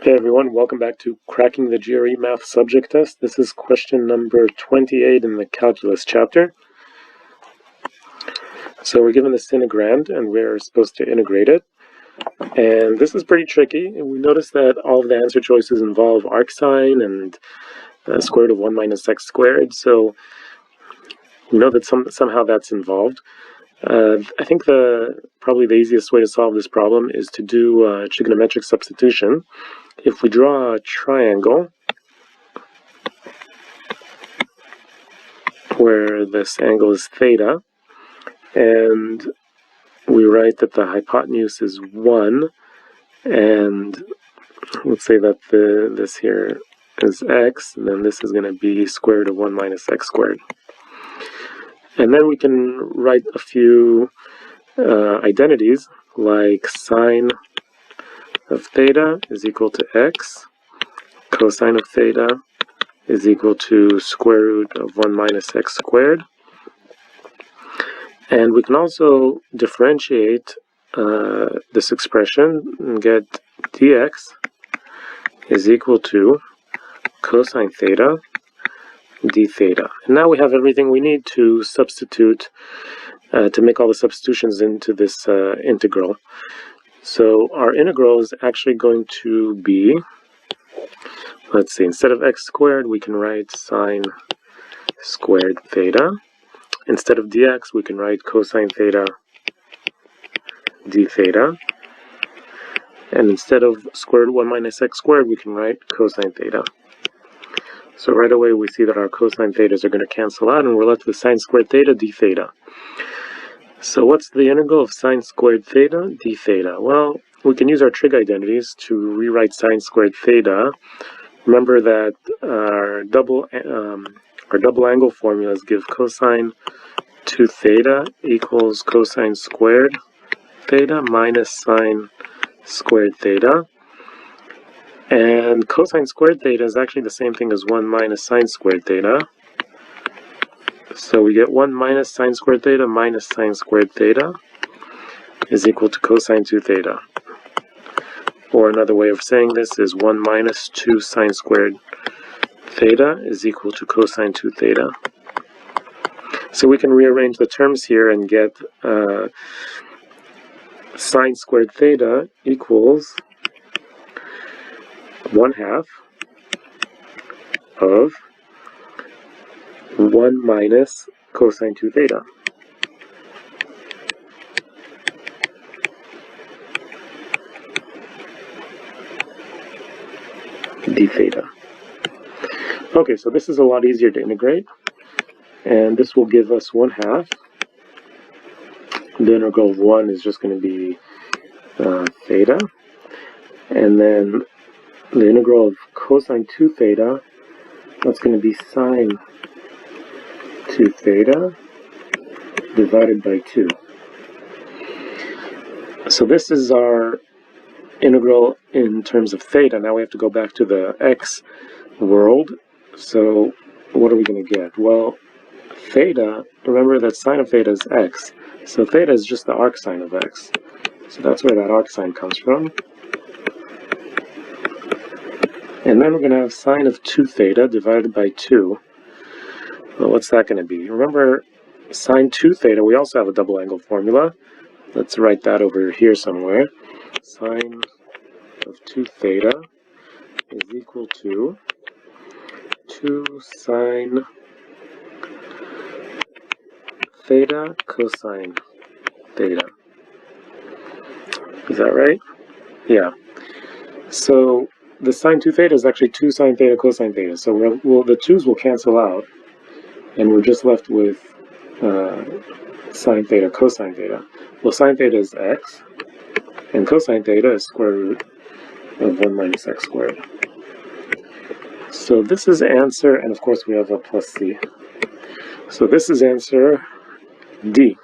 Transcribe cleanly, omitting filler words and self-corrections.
Hey everyone, welcome back to Cracking the GRE Math Subject Test. This is question number 28 in the Calculus chapter. So we're given this integrand and we're supposed to integrate it. And this is pretty tricky. And we notice that all of the answer choices involve arcsine and square root of 1 minus x squared. So we know that somehow that's involved. I think probably the easiest way to solve this problem is to do trigonometric substitution. If we draw a triangle where this angle is theta, and we write that the hypotenuse is 1, and let's say that this here is x, then this is going to be square root of 1 minus x squared. And then we can write a few identities, like sine of theta is equal to x, cosine of theta is equal to square root of 1 minus x squared. And we can also differentiate this expression and get dx is equal to cosine theta d theta. And now we have everything we need to substitute, to make all the substitutions into this integral. So our integral is actually going to be, let's see, instead of x squared, we can write sine squared theta. Instead of dx, we can write cosine theta d theta. And instead of square root of 1 minus x squared, we can write cosine theta. So right away, we see that our cosine thetas are going to cancel out, and we're left with sine squared theta d theta. So what's the integral of sine squared theta d theta? Well, we can use our trig identities to rewrite sine squared theta. Remember that our double angle formulas give cosine 2 theta equals cosine squared theta minus sine squared theta. And cosine squared theta is actually the same thing as 1 minus sine squared theta. So we get 1 minus sine squared theta minus sine squared theta is equal to cosine 2 theta. Or another way of saying this is 1 minus 2 sine squared theta is equal to cosine 2 theta. So we can rearrange the terms here and get sine squared theta equals 1/2 of 1 minus cosine 2 theta. d theta. Okay, so this is a lot easier to integrate, and this will give us 1/2. The integral of 1 is just going to be theta, and then the integral of cosine 2 theta, that's going to be sine 2 theta divided by 2. So this is our integral in terms of theta. Now we have to go back to the x world. So what are we going to get? Well, theta, remember that sine of theta is x. So theta is just the arcsine of x. So that's where that arcsine comes from. And then we're going to have sine of 2 theta divided by 2. Well, what's that going to be? Remember, sine 2 theta, we also have a double angle formula. Let's write that over here somewhere. Sine of 2 theta is equal to 2 sine theta cosine theta. Is that right? Yeah. So the sine 2 theta is actually 2 sine theta cosine theta. So the 2's will cancel out, and we're just left with sine theta cosine theta. Well, sine theta is x, and cosine theta is square root of 1 minus x squared. So this is answer, and of course we have a plus c. So this is answer D.